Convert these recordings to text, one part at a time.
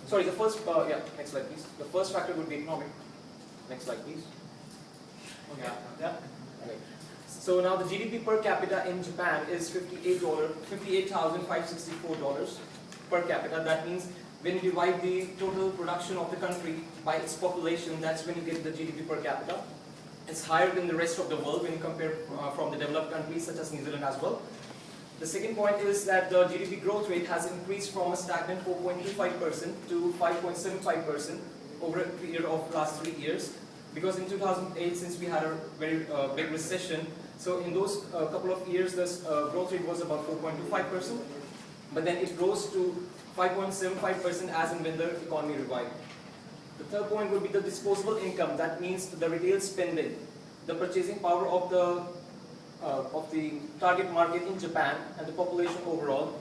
sorry, the first, next slide please. The first factor would be economic. Next slide please. Okay. Yeah. Okay. So now the GDP per capita in Japan is $58,564 per capita. That means when you divide the total production of the country by its population, that's when you get the GDP per capita. It's higher than the rest of the world when you compare from the developed countries such as New Zealand as well. The second point is that the GDP growth rate has increased from a stagnant 4.25% to 5.75% over a period of last 3 years. Because in 2008, since we had a very big recession, so in those couple of years, the growth rate was about 4.25%, but then it rose to 5.75% as and when the economy revived. The third point would be the disposable income. That means the retail spending, the purchasing power of the target market in Japan and the population overall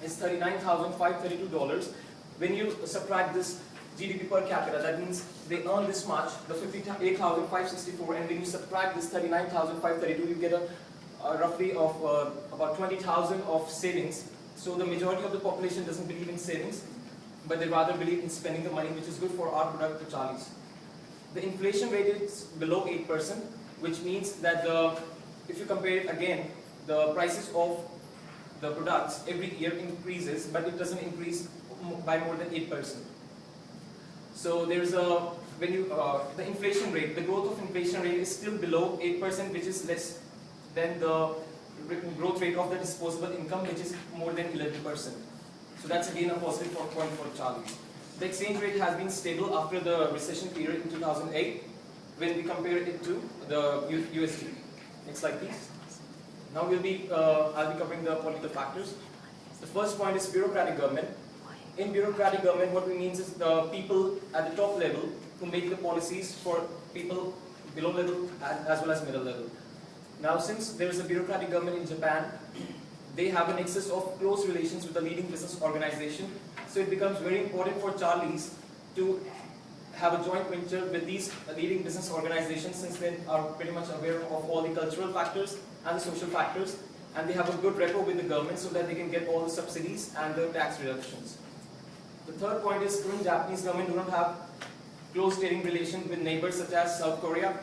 is $39,532. When you subtract this GDP per capita, that means they earn this much, the 58,564, and when you subtract this 39,532, you get a roughly of about 20,000 of savings. So the majority of the population doesn't believe in savings, but they rather believe in spending the money, which is good for our product, the Charlies. The inflation rate is below 8%, which means that if you compare it again, the prices of the products every year increases, but it doesn't increase by more than 8%. So there's the inflation rate, the growth of inflation rate is still below 8%, which is less than the growth rate of the disposable income, which is more than 11%. So that's again a positive point for Charlie. The exchange rate has been stable after the recession period in 2008 when we compare it to the USD. Next slide please. Now I'll be covering the political factors. The first point is bureaucratic government. In bureaucratic government, what we mean is the people at the top level who make the policies for people below level as well as middle level. Now, since there is a bureaucratic government in Japan, they have an excess of close relations with the leading business organization. So it becomes very important for Charlies to have a joint venture with these leading business organizations, since they are pretty much aware of all the cultural factors and the social factors, and they have a good rapport with the government so that they can get all the subsidies and the tax reductions. The third point is current Japanese government do not have close trading relations with neighbors such as South Korea,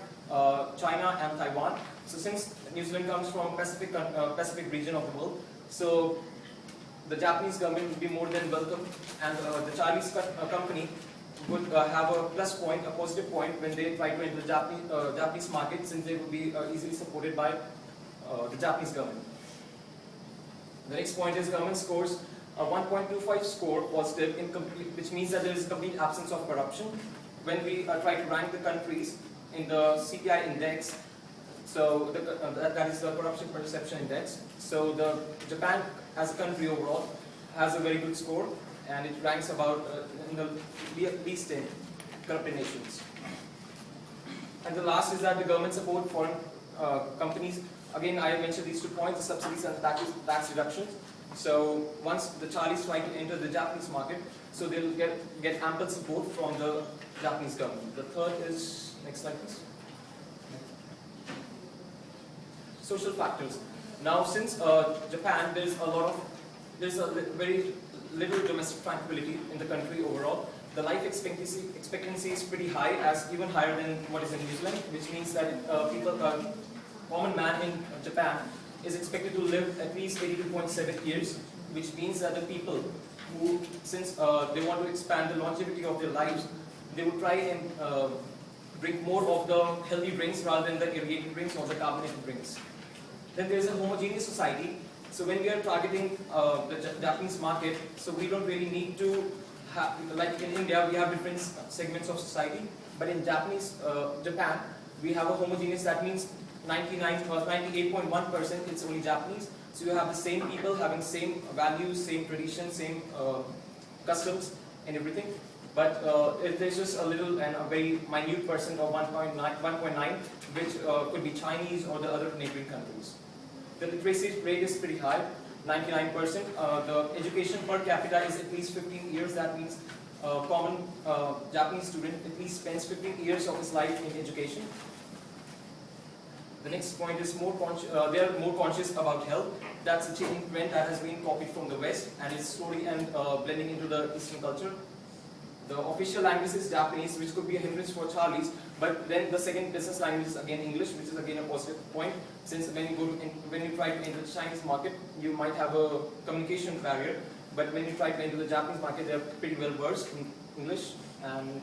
China and Taiwan. So since New Zealand comes from Pacific region of the world, so the Japanese government would be more than welcome, and the Chinese company would have a plus point, a positive point when they try to enter the Japanese market, since they would be easily supported by the Japanese government. The next point is government scores a 1.25 score positive, which means that there is a complete absence of corruption. When we try to rank the countries in the CPI index, so that is the corruption perception index. So Japan as a country overall has a very good score, and it ranks about in the least 10 corrupted nations. And the last is that the government support foreign companies. Again, I mentioned these 2 points: the subsidies and the tax reductions. So once the Charlies try to enter the Japanese market, so they'll get ample support from the Japanese government. The third is, next slide please. Social factors. Now since Japan, there's a very little domestic tranquility in the country overall. The life expectancy is pretty high, even higher than what is in New Zealand, which means that common man in Japan is expected to live at least 82.7 years, which means that the people who, since they want to expand the longevity of their lives, they would try and drink more of the healthy drinks rather than the irrigating drinks or the carbonated drinks. Then there is a homogeneous society. So when we are targeting the Japanese market, so we don't really need to have, like in India, we have different segments of society, but in Japan, we have a homogeneous. That means 98.1% it's only Japanese. So you have the same people having same values, same traditions, same customs and everything. But there's just a little and a very minute percent of 1.9, which could be Chinese or the other neighboring countries. The literacy rate is pretty high, 99%. The education per capita is at least 15 years. That means a common Japanese student at least spends 15 years of his life in education. The next point is they are more conscious about health. That's a changing trend that has been copied from the West and is slowly blending into the Eastern culture. The official language is Japanese, which could be a hindrance for Charlie's, but then the second business language is again English, which is again a positive point, since when you try to enter the Chinese market, you might have a communication barrier, but when you try to enter the Japanese market, they're pretty well versed in English. And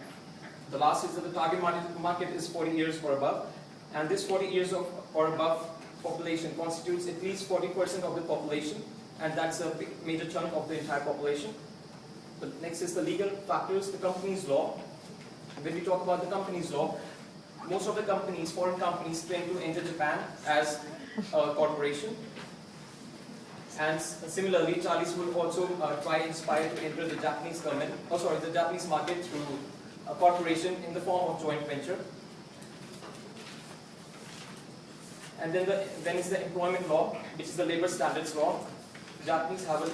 the last is that the target market is 40 years or above, and this 40 years or above population constitutes at least 40% of the population, and that's a major chunk of the entire population. The next is the legal factors, the company's law. When we talk about the company's law, most of the companies, foreign companies, tend to enter Japan as a corporation. And similarly, Charlie's will also try and aspire to enter the Japanese the Japanese market through a corporation in the form of joint venture. And then is the employment law, which is the labor standards law. Japanese have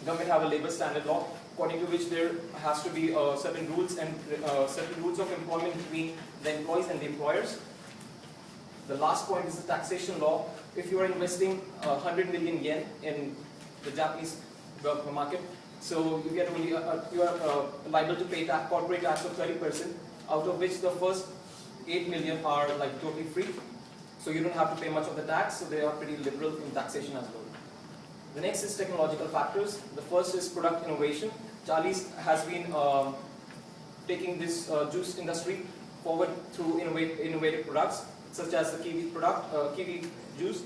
government have a labor standard law, according to which there has to be certain rules of employment between the employees and the employers. The last point is the taxation law. If you are investing 100 million yen in the Japanese market, so you get only you are liable to pay corporate tax of 30%, out of which the first 8 million are like totally free. So you don't have to pay much of the tax. So they are pretty liberal in taxation as well. The next is technological factors. The first is product innovation. Charlie's has been taking this juice industry forward through innovative products, such as the kiwi juice.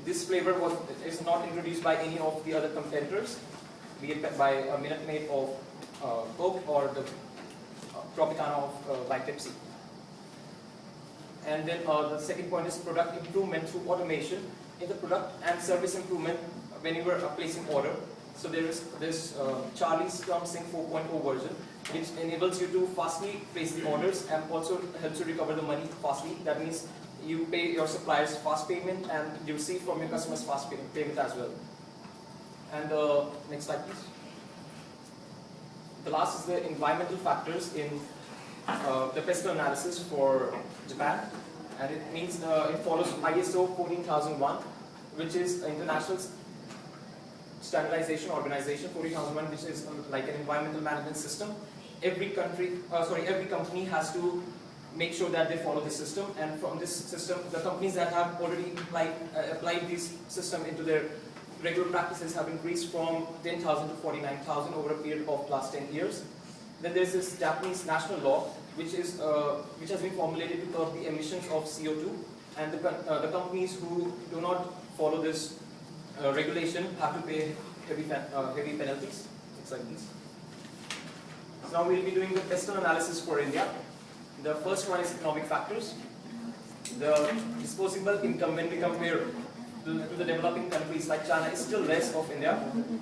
This flavor is not introduced by any of the other competitors, be it by Minute Maid of Coke or the Tropicana of like Pepsi. And then the second point is product improvement through automation in the product and service improvement when you are placing order. So there is this Charlie's Scrum Sync 4.0 version, which enables you to fastly place the orders and also helps you recover the money fastly. That means you pay your suppliers fast payment and you receive from your customers fast payment as well. And next slide please. The last is the environmental factors in the pestle analysis for Japan, and it means it follows ISO 14001, which is International Standardization Organization 14001, which is like an environmental management system. Every company has to make sure that they follow this system, and from this system, the companies that have already applied this system into their regular practices have increased from 10,000 to 49,000 over a period of last 10 years. Then there's this Japanese national law, which has been formulated to curb the emissions of CO2, and the companies who do not follow this regulation have to pay heavy penalties. Things like this. So now we'll be doing the pestle analysis for India. The first one is economic factors. The disposable income when we compare to the developing countries like China is still less of India,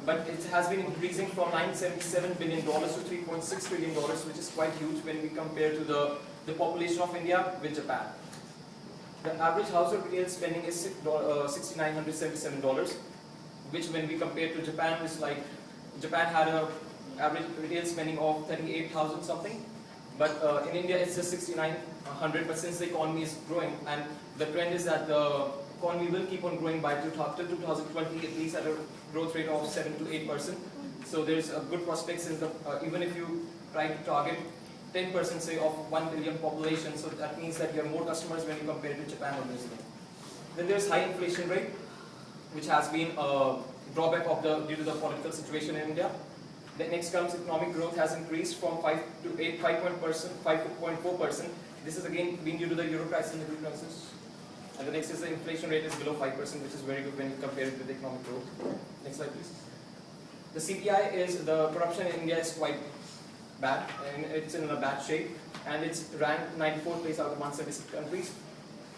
but it has been increasing from $977 billion to $3.6 trillion, which is quite huge when we compare to the population of India with Japan. The average household retail spending is $6,977, which when we compare to Japan is like, Japan had an average retail spending of 38,000 something, but in India it's just 6,900, but since the economy is growing, and the trend is that the economy will keep on growing by 2020 at least at a growth rate of 7 to 8%. So there's a good prospect since even if you try to target 10% say of 1 billion population, so that means that you have more customers when you compare to Japan obviously. Then there's high inflation rate, which has been a drawback due to the political situation in India. Then next comes economic growth has increased from 5.4%. This is again being due to the euro crisis and the middle crisis. And the next is the inflation rate is below 5%, which is very good when you compare it with the economic growth. Next slide please. The CPI is, the corruption in India is quite bad, and it's in a bad shape, and it's ranked 94th place out of 176 countries.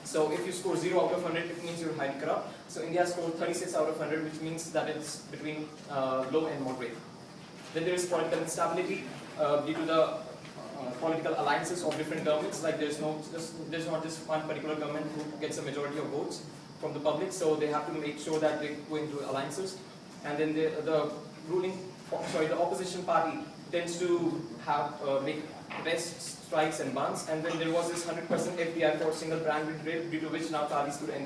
So if you score 0 out of 100, it means you're highly corrupt. So India scored 36 out of 100, which means that it's between low and moderate. Then there is political instability due to the political alliances of different governments. Like there's not just one particular government who gets a majority of votes from the public, so they have to make sure that they go into alliances. And then the opposition party tends to have make arrests, strikes, and bans. And then there was this 100% FDI for single brand retail, due to which now Charlie's could enter.